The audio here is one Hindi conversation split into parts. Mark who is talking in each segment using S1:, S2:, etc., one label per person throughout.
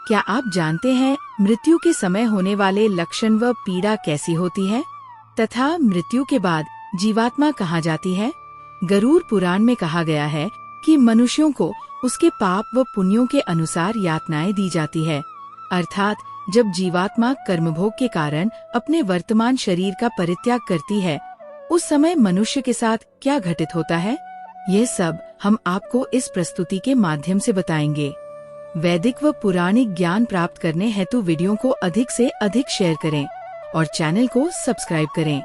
S1: क्या आप जानते हैं मृत्यु के समय होने वाले लक्षण व पीड़ा कैसी होती है तथा मृत्यु के बाद जीवात्मा कहाँ जाती है? गरुड़ पुराण में कहा गया है कि मनुष्यों को उसके पाप व पुण्यों के अनुसार यातनाएं दी जाती है। अर्थात जब जीवात्मा कर्मभोग के कारण अपने वर्तमान शरीर का परित्याग करती है, उस समय मनुष्य के साथ क्या घटित होता है, यह सब हम आपको इस प्रस्तुति के माध्यम से बताएंगे। वैदिक व पुराणिक ज्ञान प्राप्त करने हेतु वीडियो को अधिक से अधिक शेयर करें और चैनल को सब्सक्राइब करें।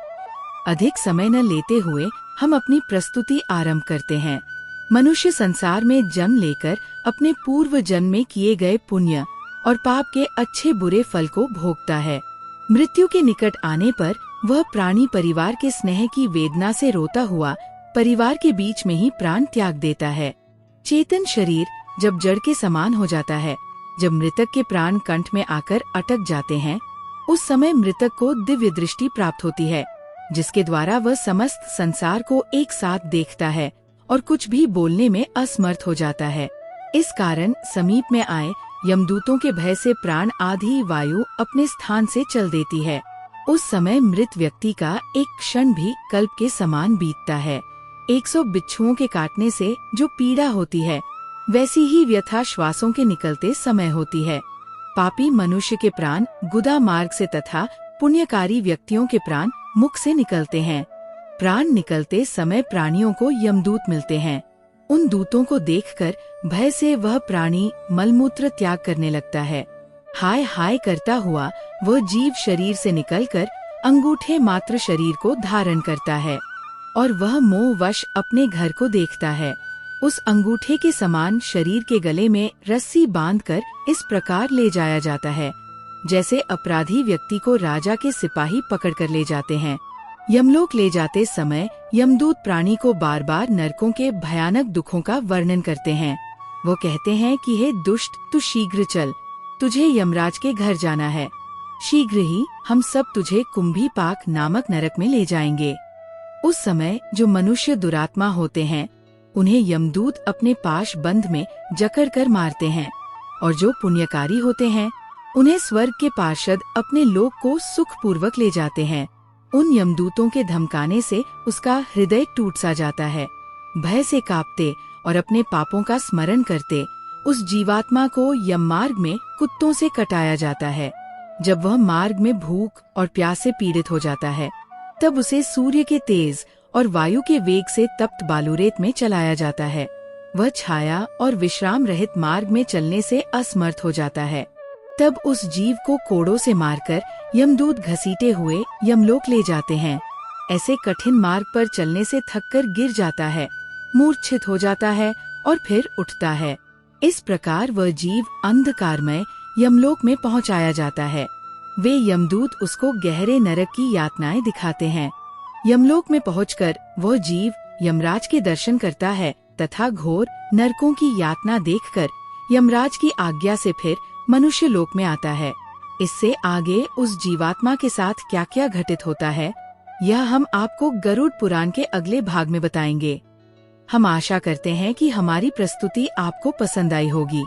S1: अधिक समय न लेते हुए हम अपनी प्रस्तुति आरंभ करते हैं। मनुष्य संसार में जन्म लेकर अपने पूर्व जन्म में किए गए पुण्य और पाप के अच्छे बुरे फल को भोगता है। मृत्यु के निकट आने पर वह प्राणी परिवार के स्नेह की वेदना से रोता हुआ परिवार के बीच में ही प्राण त्याग देता है। चेतन शरीर जब जड़ के समान हो जाता है, जब मृतक के प्राण कंठ में आकर अटक जाते हैं, उस समय मृतक को दिव्य दृष्टि प्राप्त होती है, जिसके द्वारा वह समस्त संसार को एक साथ देखता है और कुछ भी बोलने में असमर्थ हो जाता है। इस कारण समीप में आए यमदूतों के भय से प्राण आधी वायु अपने स्थान से चल देती है। उस समय मृत व्यक्ति का एक क्षण भी कल्प के समान बीतता है। 100 बिच्छुओं के काटने से जो पीड़ा होती है, वैसी ही व्यथा श्वासों के निकलते समय होती है। पापी मनुष्य के प्राण गुदा मार्ग से तथा पुण्यकारी व्यक्तियों के प्राण मुख से निकलते हैं। प्राण निकलते समय प्राणियों को यमदूत मिलते हैं। उन दूतों को देखकर भय से वह प्राणी मलमूत्र त्याग करने लगता है। हाय हाय करता हुआ वह जीव शरीर से निकलकर अंगूठे मात्र शरीर को धारण करता है और वह मोहवश अपने घर को देखता है। उस अंगूठे के समान शरीर के गले में रस्सी बांधकर इस प्रकार ले जाया जाता है, जैसे अपराधी व्यक्ति को राजा के सिपाही पकड़कर ले जाते हैं। यमलोक ले जाते समय यमदूत प्राणी को बार बार नरकों के भयानक दुखों का वर्णन करते हैं। वो कहते हैं कि हे दुष्ट, तू शीघ्र चल, तुझे यमराज के घर जाना है। शीघ्र ही हम सब तुझे कुंभीपाक नामक नरक में ले जाएंगे। उस समय जो मनुष्य दुरात्मा होते हैं, उन्हें यमदूत अपने पाश बंध में जकड़ कर मारते हैं, और जो पुण्यकारी होते हैं उन्हें स्वर्ग के पार्षद अपने लोक को सुख पूर्वक ले जाते हैं। उन यमदूतों के धमकाने से उसका हृदय टूट सा जाता है। भय से कांपते और अपने पापों का स्मरण करते उस जीवात्मा को यम मार्ग में कुत्तों से कटाया जाता है। जब वह मार्ग में भूख और प्यास से पीड़ित हो जाता है, तब उसे सूर्य के तेज और वायु के वेग से तप्त बालूरेत में चलाया जाता है। वह छाया और विश्राम रहित मार्ग में चलने से असमर्थ हो जाता है। तब उस जीव को कोड़ों से मारकर यमदूत घसीटे हुए यमलोक ले जाते हैं। ऐसे कठिन मार्ग पर चलने से थककर गिर जाता है, मूर्छित हो जाता है और फिर उठता है। इस प्रकार वह जीव अंधकारमय यमलोक में पहुंचाया जाता है। वे यमदूत उसको गहरे नरक की यातनाएं दिखाते हैं। यमलोक में पहुंचकर वह जीव यमराज के दर्शन करता है तथा घोर नरकों की यातना देखकर यमराज की आज्ञा से फिर मनुष्य लोक में आता है। इससे आगे उस जीवात्मा के साथ क्या क्या घटित होता है, यह हम आपको गरुड़ पुराण के अगले भाग में बताएंगे। हम आशा करते हैं कि हमारी प्रस्तुति आपको पसंद आई होगी।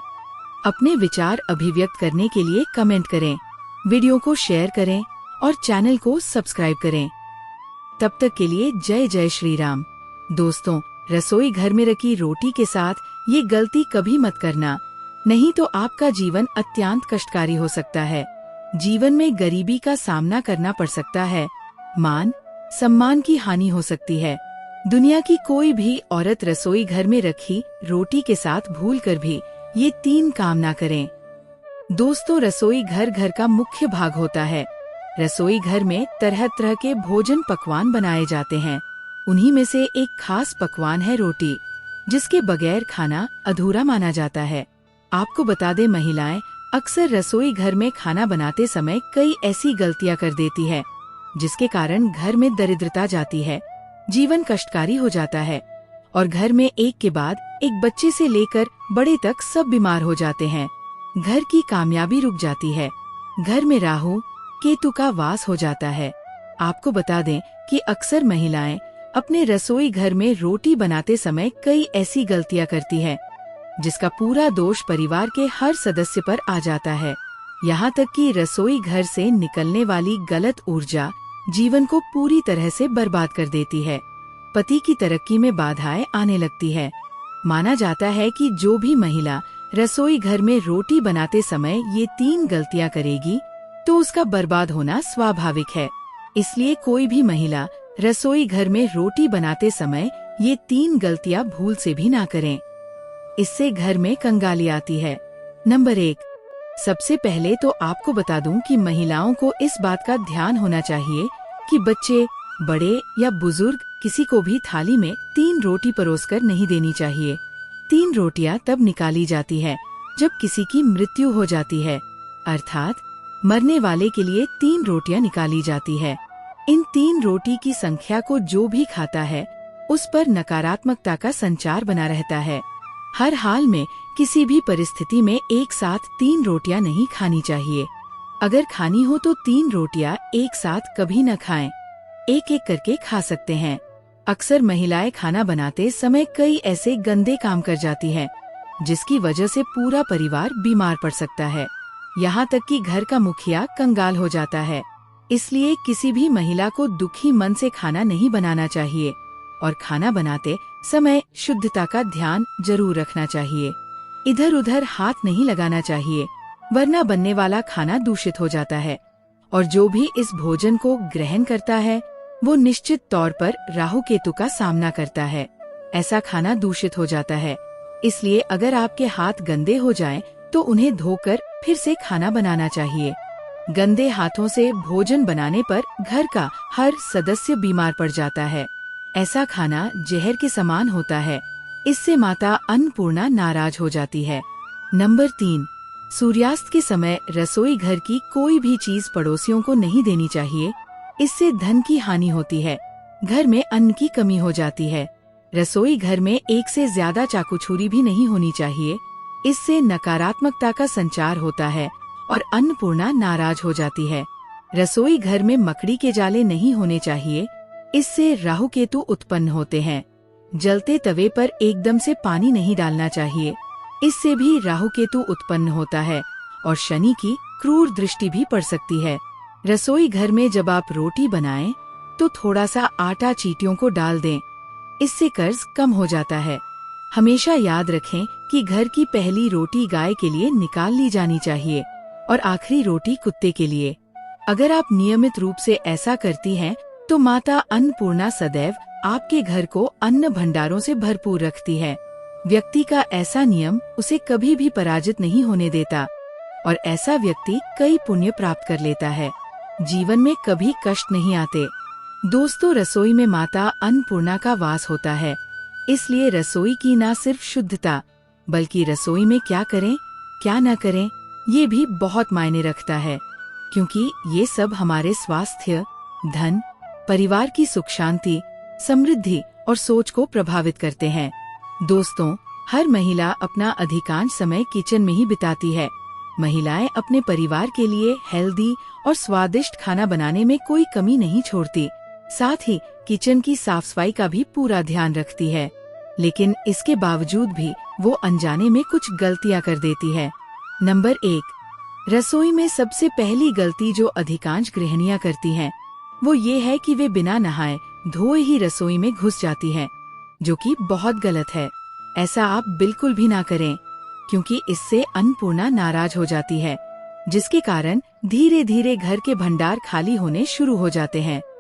S1: अपने विचार अभिव्यक्त करने के लिए कमेंट करें, वीडियो को शेयर करें और चैनल को सब्सक्राइब करें। तब तक के लिए जय जय श्री राम। दोस्तों, रसोई घर में रखी रोटी के साथ ये गलती कभी मत करना, नहीं तो आपका जीवन अत्यंत कष्टकारी हो सकता है। जीवन में गरीबी का सामना करना पड़ सकता है, मान सम्मान की हानि हो सकती है। दुनिया की कोई भी औरत रसोई घर में रखी रोटी के साथ भूलकर भी ये 3 काम ना करें। दोस्तों, रसोई घर घर का मुख्य भाग होता है। रसोई घर में तरह तरह के भोजन पकवान बनाए जाते हैं। उन्हीं में से एक खास पकवान है रोटी, जिसके बगैर खाना अधूरा माना जाता है। आपको बता दें, महिलाएं अक्सर रसोई घर में खाना बनाते समय कई ऐसी गलतियां कर देती है, जिसके कारण घर में दरिद्रता जाती है, जीवन कष्टकारी हो जाता है और घर में एक के बाद एक बच्चे से लेकर बड़े तक सब बीमार हो जाते हैं। घर की कामयाबी रुक जाती है। घर में राहु केतु का वास हो जाता है। आपको बता दें कि अक्सर महिलाएं अपने रसोई घर में रोटी बनाते समय कई ऐसी गलतियां करती है, जिसका पूरा दोष परिवार के हर सदस्य पर आ जाता है। यहाँ तक कि रसोई घर से निकलने वाली गलत ऊर्जा जीवन को पूरी तरह से बर्बाद कर देती है। पति की तरक्की में बाधाएं आने लगती है। माना जाता है कि जो भी महिला रसोई घर में रोटी बनाते समय ये 3 गलतियां करेगी तो उसका बर्बाद होना स्वाभाविक है। इसलिए कोई भी महिला रसोई घर में रोटी बनाते समय ये 3 गलतियां भूल से भी ना करें। इससे घर में कंगाली आती है। नंबर 1, सबसे पहले तो आपको बता दूं कि महिलाओं को इस बात का ध्यान होना चाहिए कि बच्चे, बड़े या बुजुर्ग किसी को भी थाली में 3 रोटी परोसकर नहीं देनी चाहिए। 3 रोटियां तब निकाली जाती है जब किसी की मृत्यु हो जाती है, अर्थात मरने वाले के लिए 3 रोटियां निकाली जाती है। इन 3 रोटी की संख्या को जो भी खाता है उस पर नकारात्मकता का संचार बना रहता है। हर हाल में किसी भी परिस्थिति में एक साथ 3 रोटियां नहीं खानी चाहिए। अगर खानी हो तो 3 रोटियां एक साथ कभी न खाएं, एक एक करके खा सकते हैं। अक्सर महिलाएं खाना बनाते समय कई ऐसे गंदे काम कर जाती हैं, जिसकी वजह से पूरा परिवार बीमार पड़ सकता है। यहाँ तक कि घर का मुखिया कंगाल हो जाता है। इसलिए किसी भी महिला को दुखी मन से खाना नहीं बनाना चाहिए और खाना बनाते समय शुद्धता का ध्यान जरूर रखना चाहिए। इधर उधर हाथ नहीं लगाना चाहिए, वरना बनने वाला खाना दूषित हो जाता है और जो भी इस भोजन को ग्रहण करता है वो निश्चित तौर पर राहु केतु का सामना करता है। ऐसा खाना दूषित हो जाता है। इसलिए अगर आपके हाथ गंदे हो जाएं, तो उन्हें धोकर फिर से खाना बनाना चाहिए। गंदे हाथों से भोजन बनाने पर घर का हर सदस्य बीमार पड़ जाता है। ऐसा खाना जहर के समान होता है। इससे माता अन्नपूर्णा नाराज हो जाती है। नंबर 3, सूर्यास्त के समय रसोई घर की कोई भी चीज पड़ोसियों को नहीं देनी चाहिए। इससे धन की हानि होती है, घर में अन्न की कमी हो जाती है। रसोई घर में एक से ज्यादा चाकू छुरी भी नहीं होनी चाहिए। इससे नकारात्मकता का संचार होता है और अन्नपूर्णा नाराज हो जाती है। रसोई घर में मकड़ी के जाले नहीं होने चाहिए। इससे राहु केतु उत्पन्न होते हैं। जलते तवे पर एकदम से पानी नहीं डालना चाहिए। इससे भी राहु केतु उत्पन्न होता है और शनि की क्रूर दृष्टि भी पड़ सकती है। रसोई घर में जब आप रोटी बनाएं, तो थोड़ा सा आटा चींटियों को डाल दें। इससे कर्ज कम हो जाता है। हमेशा याद रखें कि घर की पहली रोटी गाय के लिए निकाल ली जानी चाहिए और आखिरी रोटी कुत्ते के लिए। अगर आप नियमित रूप से ऐसा करती हैं, तो माता अन्नपूर्णा सदैव आपके घर को अन्न भंडारों से भरपूर रखती है। व्यक्ति का ऐसा नियम उसे कभी भी पराजित नहीं होने देता और ऐसा व्यक्ति कई पुण्य प्राप्त कर लेता है। जीवन में कभी कष्ट नहीं आते। दोस्तों, रसोई में माता अन्नपूर्णा का वास होता है। इसलिए रसोई की न सिर्फ शुद्धता, बल्कि रसोई में क्या करें क्या न करें, ये भी बहुत मायने रखता है, क्योंकि ये सब हमारे स्वास्थ्य, धन, परिवार की सुख शांति, समृद्धि और सोच को प्रभावित करते हैं। दोस्तों, हर महिला अपना अधिकांश समय किचन में ही बिताती है। महिलाएं अपने परिवार के लिए हेल्दी और स्वादिष्ट खाना बनाने में कोई कमी नहीं छोड़ती। साथ ही किचन की साफ सफाई का भी पूरा ध्यान रखती है। लेकिन इसके बावजूद भी वो अनजाने में कुछ गलतियां कर देती है। नंबर 1, रसोई में सबसे पहली गलती जो अधिकांश गृहिणियां करती हैं, वो ये है कि वे बिना नहाए धोए ही रसोई में घुस जाती हैं, जो कि बहुत गलत है। ऐसा आप बिल्कुल भी ना करें, क्योंकि इससे अन्नपूर्णा नाराज हो जाती है, जिसके कारण धीरे धीरे घर के भंडार खाली होने शुरू हो जाते हैं।